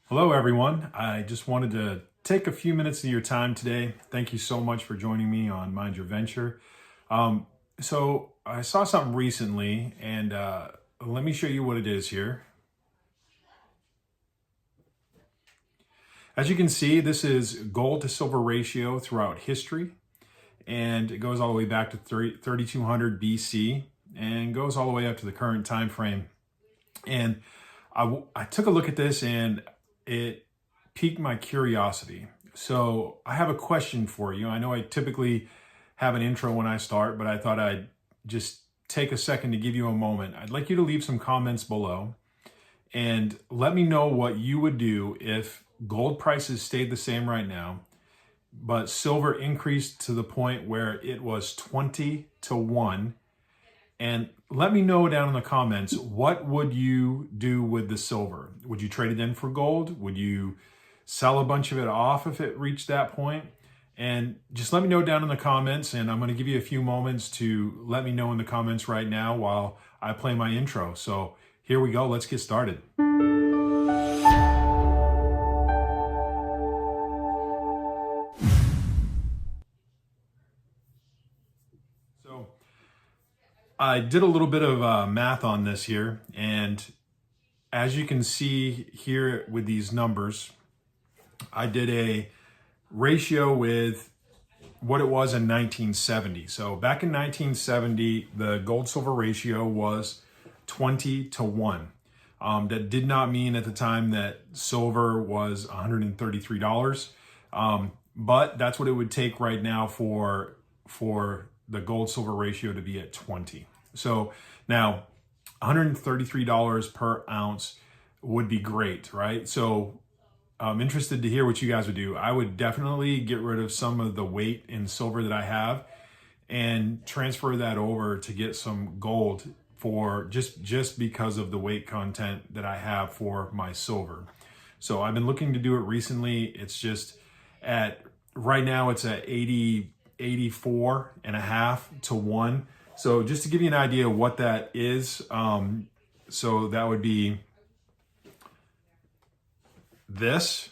Hello, everyone. I just wanted to take a few minutes of your time today. Thank you so much for joining me on Mind Your Venture. So I saw something recently, and let me show you what it is here. As you can see, this is gold to silver ratio throughout history, and it goes all the way back to 3200 BC and goes all the way up to the current time frame. And I took a look at this, and it piqued my curiosity. So I have a question for you. I know I typically have an intro when I start, but I thought I'd just take a second to give you a moment. I'd like you to leave some comments below and let me know what you would do if gold prices stayed the same right now, but silver increased to the point where it was 20 to 1. And let me know down in the comments, what would you do with the silver? Would you trade it in for gold? Would you sell a bunch of it off if it reached that point? And just let me know down in the comments, and I'm going to give you a few moments to let me know in the comments right now while I play my intro. So here we go. Let's get started. So I did a little bit of math on this here, and as you can see here with these numbers, I did a ratio with what it was in 1970. So back in 1970, the gold silver ratio was 20 to 1. That did not mean at the time that silver was $133, but that's what it would take right now for the gold silver ratio to be at 20. So now $133 per ounce would be great, right? So I'm interested to hear what you guys would do. I would definitely get rid of some of the weight in silver that I have and transfer that over to get some gold for just because of the weight content that I have for my silver. So I've been looking to do it recently. It's just right now it's at 84 and a half to 1. So just to give you an idea of what that is, so that would be this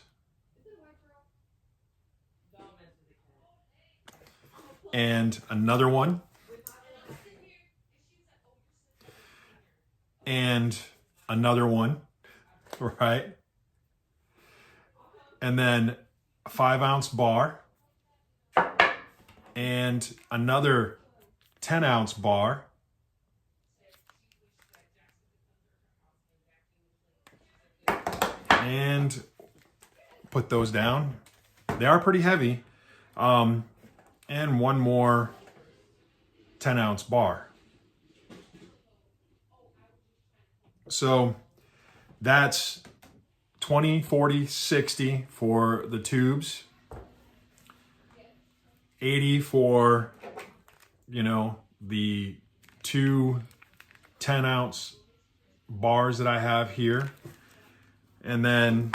and another one and another one, right? And then a 5-ounce bar and another 10-ounce bar, and put those down. They are pretty heavy. And one more 10-ounce bar. So that's 20, 40, 60 for the tubes, 80 for, the two 10-ounce bars that I have here, and then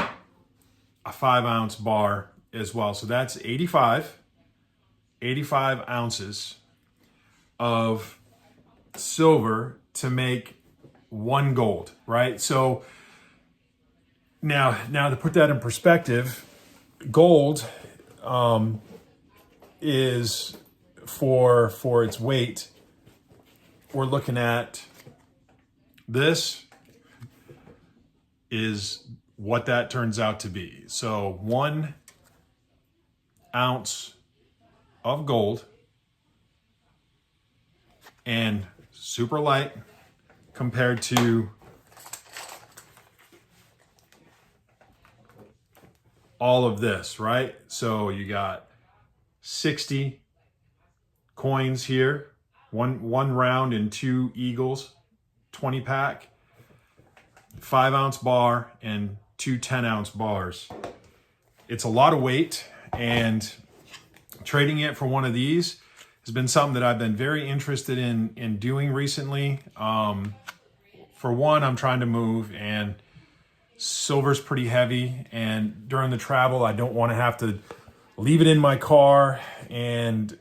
a 5-ounce bar as well. So that's 85 ounces of silver to make one gold, right? So now to put that in perspective, gold is for its weight, we're looking at this is what that turns out to be. So 1 ounce of gold, and super light compared to all of this, right? So you got 60 coins here, one round and 2 eagles, 20 pack, 5-ounce bar and 2 10-ounce bars. It's a lot of weight, and trading it for one of these has been something that I've been very interested in doing recently. For one, I'm trying to move, and silver's pretty heavy, and during the travel, I don't want to have to leave it in my car and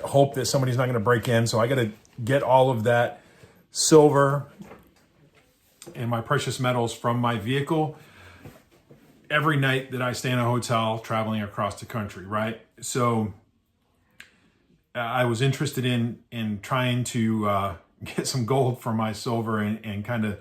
hope that somebody's not going to break in. So I got to get all of that silver and my precious metals from my vehicle. every night that I stay in a hotel traveling across the country, right? So I was interested in trying to get some gold for my silver and kind of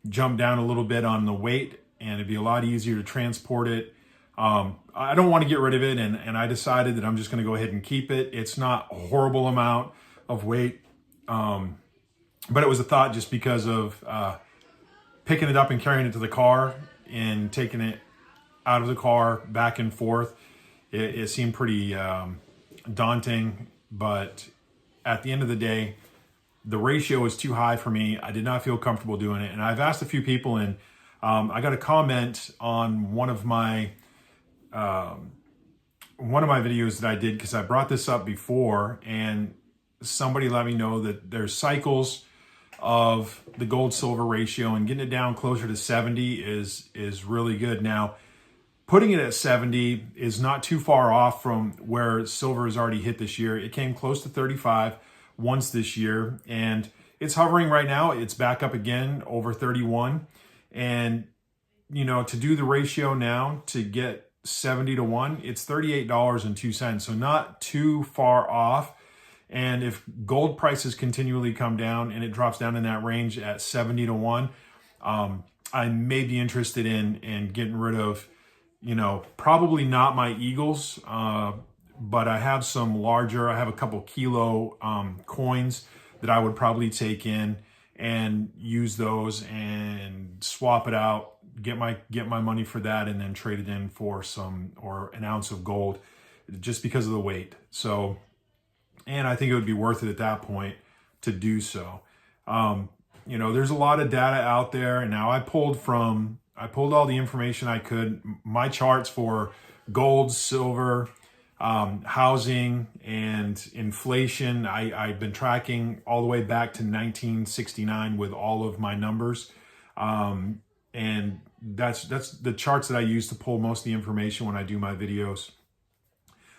jump down a little bit on the weight, and it'd be a lot easier to transport it. I don't want to get rid of it, and I decided that I'm just going to go ahead and keep it. It's not a horrible amount of weight, but it was a thought just because of picking it up and carrying it to the car and taking it out of the car back and forth. It seemed pretty daunting, but at the end of the day, the ratio was too high for me. I did not feel comfortable doing it. And I've asked a few people, and I got a comment on one of my videos that I did, because I brought this up before, and somebody let me know that there's cycles of the gold silver ratio, and getting it down closer to 70 is really good. Now, putting it at 70 is not too far off from where silver has already hit this year. It came close to 35 once this year, and it's hovering right now. It's back up again over 31. And, you know, to do the ratio now to get 70 to 1, it's $38.02. So not too far off. And if gold prices continually come down and it drops down in that range at 70 to 1, I may be interested in getting rid of, you know, probably not my Eagles, but I have some larger, I have a couple kilo coins that I would probably take in and use those and swap it out, get my money for that, and then trade it in for an ounce of gold, just because of the weight. So, and I think it would be worth it at that point to do so. You know, there's a lot of data out there, and now I pulled all the information I could. My charts for gold, silver, housing, and inflation, I've been tracking all the way back to 1969 with all of my numbers. And that's the charts that I use to pull most of the information when I do my videos.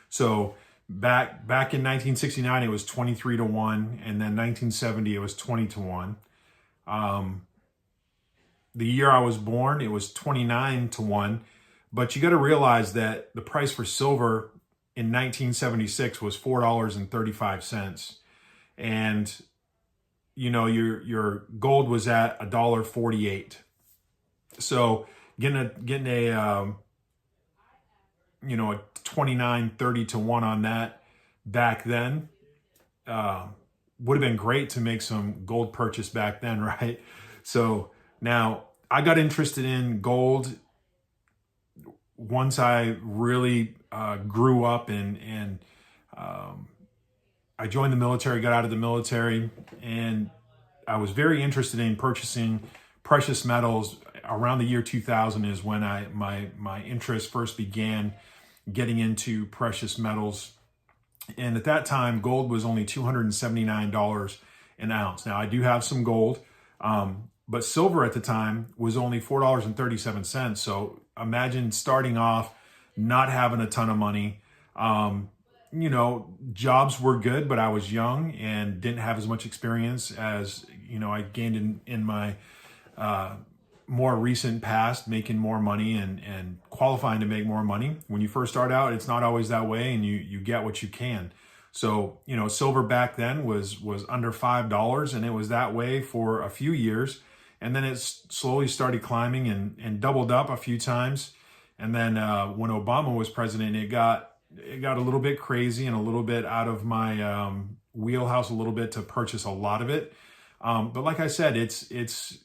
So back in 1969, it was 23 to 1, and then 1970, it was 20 to 1. The year I was born, it was 29 to 1. But you got to realize that the price for silver in 1976 was $4.35. And, you know, your gold was at $1.48. So getting a you know, a 29, 30 to 1 on that back then would have been great to make some gold purchase back then, right? So now I got interested in gold once I really grew up, and I joined the military, got out of the military, and I was very interested in purchasing precious metals. Around the year 2000 is when my interest first began getting into precious metals. And at that time, gold was only $279 an ounce. Now, I do have some gold, but silver at the time was only $4.37. So imagine starting off not having a ton of money. You know, jobs were good, but I was young and didn't have as much experience as, you know, I gained in my more recent past, making more money and qualifying to make more money. When you first start out, it's not always that way, and you get what you can. So, you know, silver back then was under $5, and it was that way for a few years. And then it slowly started climbing and doubled up a few times. And then when Obama was president, it got a little bit crazy and a little bit out of my wheelhouse a little bit to purchase a lot of it. But like I said, it's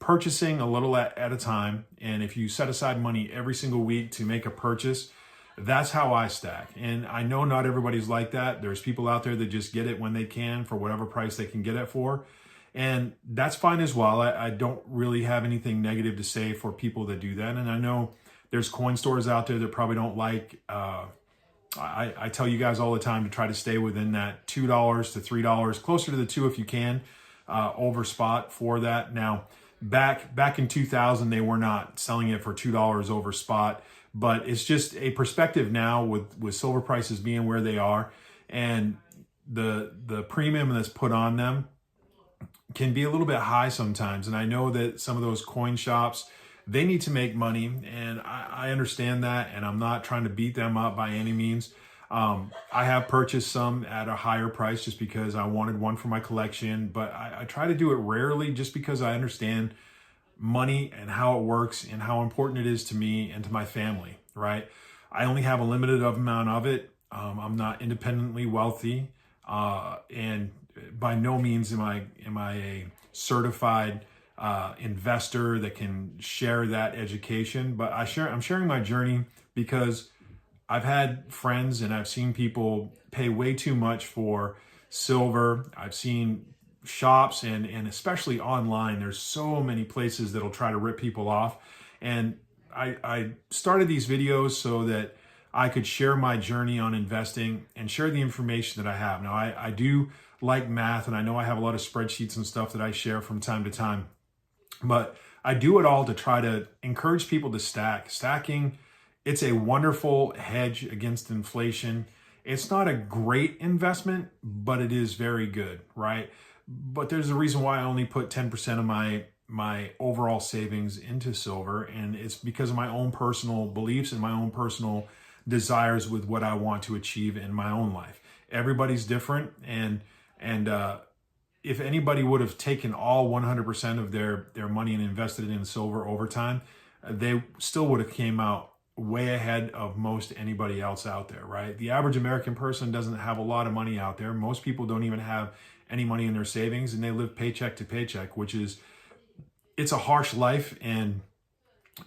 purchasing a little at a time. And if you set aside money every single week to make a purchase, that's how I stack. And I know not everybody's like that. There's people out there that just get it when they can for whatever price they can get it for. And that's fine as well. I don't really have anything negative to say for people that do that. And I know there's coin stores out there that probably don't like, I tell you guys all the time to try to stay within that $2 to $3, closer to the 2 if you can, over spot for that. Now, back in 2000, they were not selling it for $2 over spot, but it's just a perspective now with silver prices being where they are, and the premium that's put on them can be a little bit high sometimes. And I know that some of those coin shops, they need to make money, and I understand that, and I'm not trying to beat them up by any means. I have purchased some at a higher price just because I wanted one for my collection, but I try to do it rarely just because I understand money and how it works and how important it is to me and to my family, right? I only have a limited amount of it. I'm not independently wealthy, and by no means am I a certified investor that can share that education. But I'm sharing my journey because I've had friends and I've seen people pay way too much for silver. I've seen shops and especially online, there's so many places that'll try to rip people off. And I started these videos so that I could share my journey on investing and share the information that I have. Now, I do like math, and I know I have a lot of spreadsheets and stuff that I share from time to time, but I do it all to try to encourage people to stack. Stacking, it's a wonderful hedge against inflation. It's not a great investment, but it is very good, right? But there's a reason why I only put 10% of my overall savings into silver, and it's because of my own personal beliefs and my own personal desires with what I want to achieve in my own life. Everybody's different, and if anybody would have taken all 100% of their money and invested it in silver over time, they still would have came out way ahead of most anybody else out there, right? The average American person doesn't have a lot of money out there. Most people don't even have any money in their savings, and they live paycheck to paycheck, it's a harsh life, and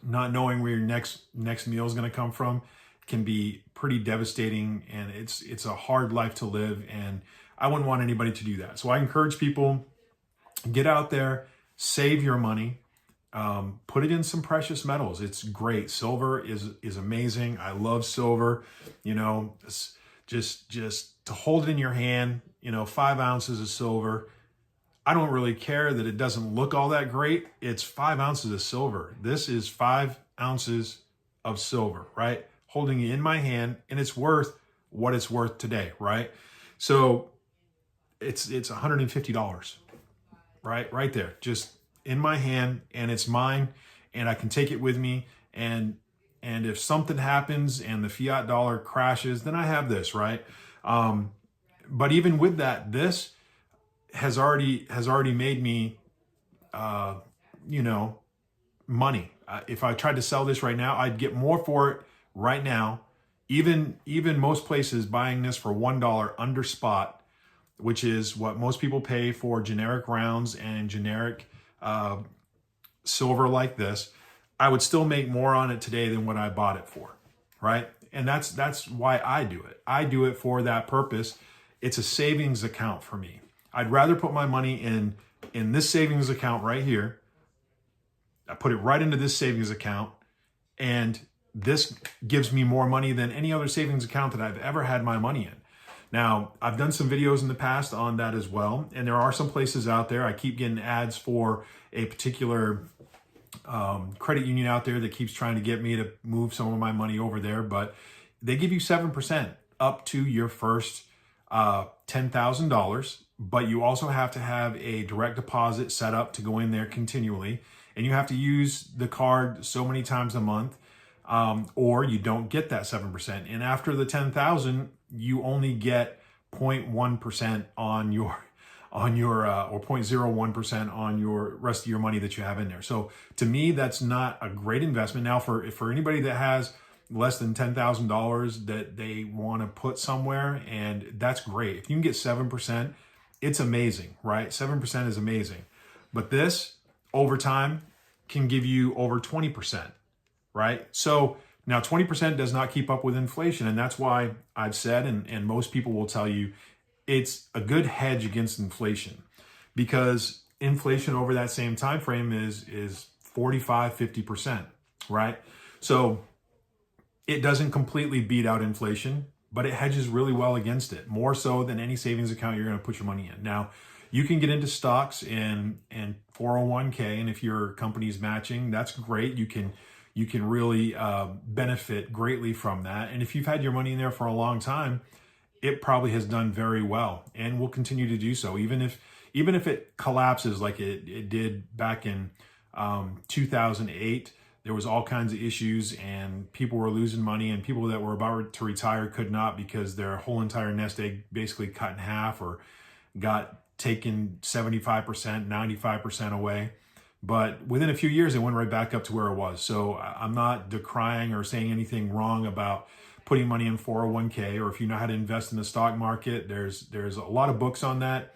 not knowing where your next meal is going to come from can be pretty devastating, and it's a hard life to live, and I wouldn't want anybody to do that. So I encourage people, get out there, save your money, put it in some precious metals. It's great. Silver is amazing. I love silver. Just to hold it in your hand, 5 ounces of silver. I don't really care that it doesn't look all that great. It's 5 ounces of silver. This is 5 ounces of silver, right? Holding it in my hand, and it's worth what it's worth today, right? So it's $150, right? Right there, just in my hand, and it's mine, and I can take it with me. And if something happens and the fiat dollar crashes, then I have this, right? But even with that, this has already made me, money. If I tried to sell this right now, I'd get more for it right now. Even most places buying this for $1 under spot, which is what most people pay for generic rounds and generic silver like this, I would still make more on it today than what I bought it for, right? And that's why I do it. I do it for that purpose. It's a savings account for me. I'd rather put my money in this savings account right here. I put it right into this savings account, and this gives me more money than any other savings account that I've ever had my money in. Now, I've done some videos in the past on that as well, and there are some places out there. I keep getting ads for a particular credit union out there that keeps trying to get me to move some of my money over there, but they give you 7% up to your first $10,000, but you also have to have a direct deposit set up to go in there continually, and you have to use the card so many times a month, or you don't get that 7%. And after the 10,000, you only get 0.1% on your or 0.01% on your rest of your money that you have in there. So to me, that's not a great investment. Now, for anybody that has less than $10,000 that they want to put somewhere, and that's great. If you can get 7%, it's amazing, right? 7% is amazing. But this, over time, can give you over 20%, right? So now 20% does not keep up with inflation, and that's why I've said, and most people will tell you, it's a good hedge against inflation, because inflation over that same time frame is 45, 50%, right? So it doesn't completely beat out inflation, but it hedges really well against it, more so than any savings account you're going to put your money in. Now, you can get into stocks and 401k, and if your company's matching, that's great. You can really benefit greatly from that. And if you've had your money in there for a long time, it probably has done very well and will continue to do so, even if it collapses like it did back in 2008. there was all kinds of issues and people were losing money, and people that were about to retire could not because their whole entire nest egg basically cut in half or got taken 75%, 95% away. But within a few years, it went right back up to where it was. So I'm not decrying or saying anything wrong about putting money in 401k, or if you know how to invest in the stock market. There's a lot of books on that.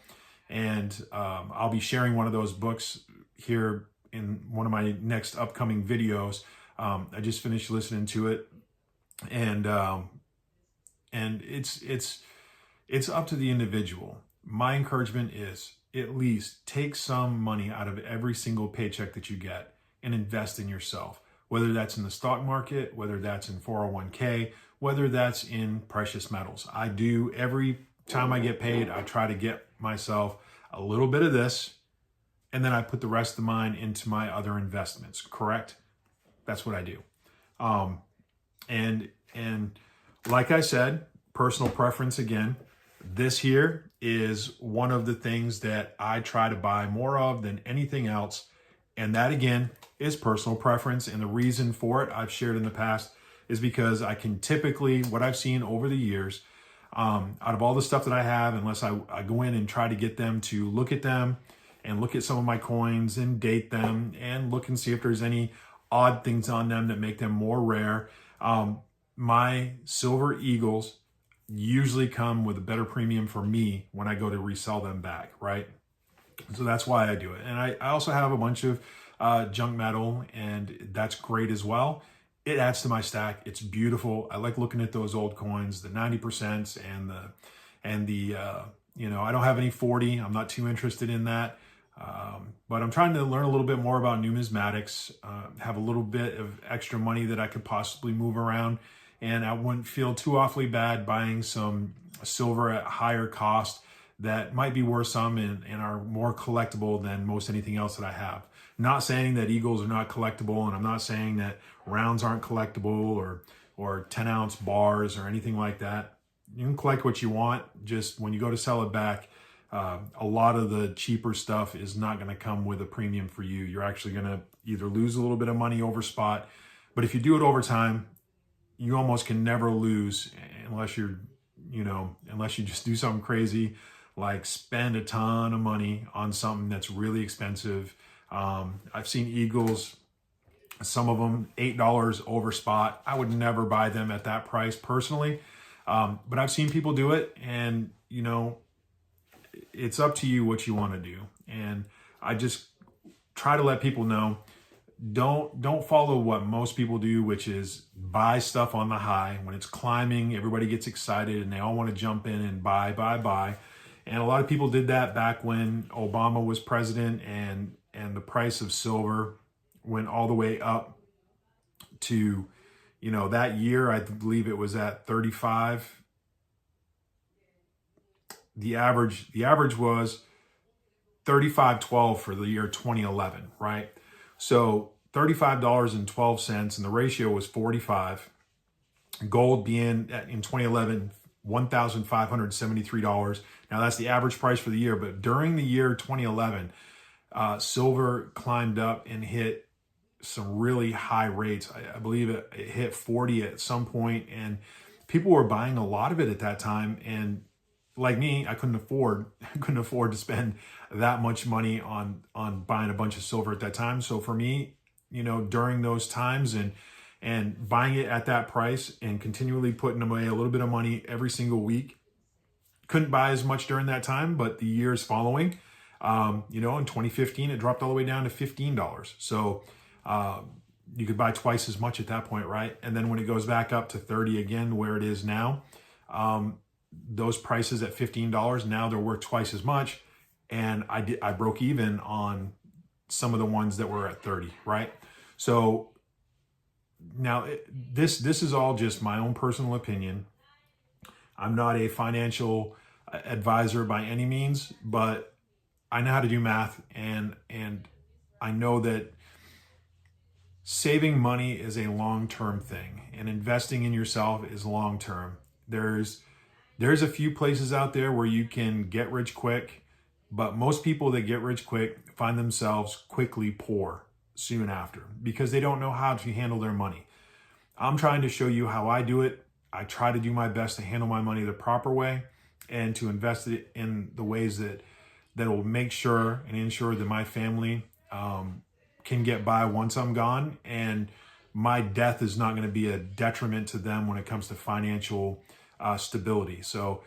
And I'll be sharing one of those books here in one of my next upcoming videos. I just finished listening to it, and it's up to the individual. My encouragement is at least take some money out of every single paycheck that you get and invest in yourself, whether that's in the stock market, whether that's in 401k, whether that's in precious metals. I do every time I get paid, I try to get myself a little bit of this, and then I put the rest of mine into my other investments, correct? That's what I do. And like I said, personal preference again, this here is one of the things that I try to buy more of than anything else. And that again is personal preference. And the reason for it, I've shared in the past, is because I can typically, what I've seen over the years, out of all the stuff that I have, unless I go in and try to get them to look at them and look at some of my coins and date them and look and see if there's any odd things on them that make them more rare. My silver eagles usually come with a better premium for me when I go to resell them back, right? So that's why I do it. And I also have a bunch of junk metal, and that's great as well. It adds to my stack. It's beautiful. I like looking at those old coins, the 90% and the I don't have any 40. I'm not too interested in that. But I'm trying to learn a little bit more about numismatics, have a little bit of extra money that I could possibly move around, and I wouldn't feel too awfully bad buying some silver at higher cost that might be worth some and are more collectible than most anything else that I have. Not saying that eagles are not collectible, and I'm not saying that rounds aren't collectible or 10-ounce bars or anything like that. You can collect what you want. Just when you go to sell it back, a lot of the cheaper stuff is not going to come with a premium for you. You're actually going to either lose a little bit of money over spot, but if you do it over time, you almost can never lose unless you just do something crazy, like spend a ton of money on something that's really expensive. I've seen eagles, some of them $8 over spot. I would never buy them at that price personally. But I've seen people do it, and it's up to you what you want to do. And I just try to let people know, don't follow what most people do, which is buy stuff on the high. When it's climbing, everybody gets excited and they all want to jump in and buy. And a lot of people did that back when Obama was president, and the price of silver went all the way up to, that year, I believe it was at 35. The average was 35.12 for the year 2011, right? So $35.12, and the ratio was 45. Gold being in 2011, $1,573. Now that's the average price for the year, but during the year 2011, silver climbed up and hit some really high rates. I believe it hit 40 at some point, and people were buying a lot of it at that time. And like me, I couldn't afford to spend that much money on buying a bunch of silver at that time. So for me, during those times and buying it at that price and continually putting away a little bit of money every single week, couldn't buy as much during that time, but the years following, in 2015, it dropped all the way down to $15. So you could buy twice as much at that point, right? And then when it goes back up to 30 again, where it is now, those prices at $15, now they're worth twice as much. And I broke even on some of the ones that were at 30, right? So now this is all just my own personal opinion. I'm not a financial advisor by any means, but I know how to do math, and I know that saving money is a long-term thing, and investing in yourself is long-term. There's a few places out there where you can get rich quick, but most people that get rich quick find themselves quickly poor. soon after because they don't know how to handle their money. I'm trying to show you how I do it. I try to do my best to handle my money the proper way and to invest it in the ways that will make sure and ensure that my family can get by once I'm gone, and my death is not going to be a detriment to them when it comes to financial stability. So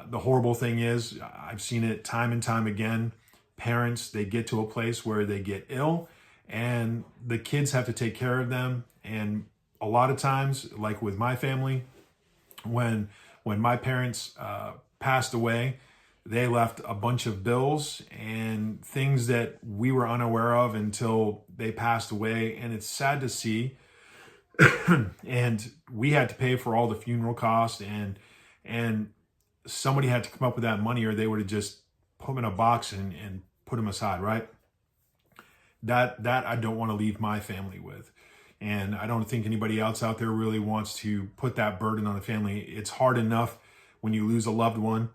the horrible thing is, I've seen it time and time again. Parents, they get to a place where they get ill and the kids have to take care of them. And a lot of times, like with my family, when my parents passed away, they left a bunch of bills and things that we were unaware of until they passed away. And it's sad to see. And we had to pay for all the funeral costs, and somebody had to come up with that money, or they would have just put them in a box and put them aside, right? That I don't want to leave my family with. And I don't think anybody else out there really wants to put that burden on the family. It's hard enough when you lose a loved one.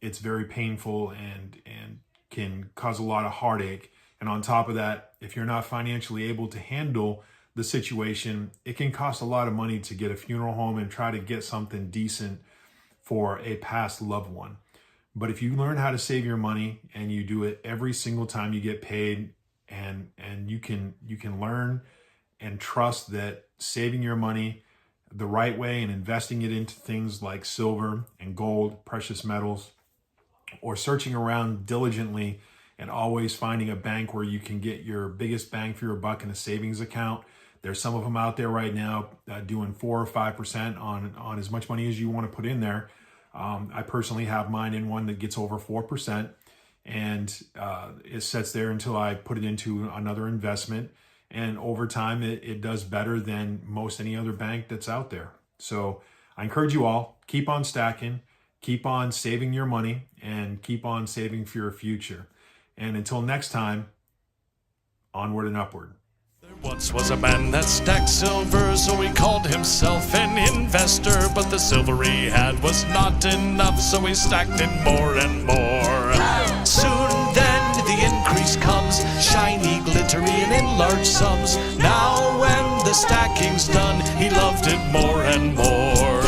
It's very painful and can cause a lot of heartache. And on top of that, if you're not financially able to handle the situation, it can cost a lot of money to get a funeral home and try to get something decent for a past loved one. But if you learn how to save your money and you do it every single time you get paid, and you can learn and trust that saving your money the right way and investing it into things like silver and gold, precious metals, or searching around diligently and always finding a bank where you can get your biggest bang for your buck in a savings account. There's some of them out there right now doing 4 or 5% on as much money as you want to put in there. I personally have mine in one that gets over 4%, and it sits there until I put it into another investment. And over time, it does better than most any other bank that's out there. So I encourage you all, keep on stacking, keep on saving your money, and keep on saving for your future. And until next time, onward and upward. There once was a man that stacked silver, so he called himself an investor. But the silver he had was not enough, so he stacked it more and more. Soon then the increase comes, shiny, glittery, and in large sums. Now when the stacking's done, he loved it more and more.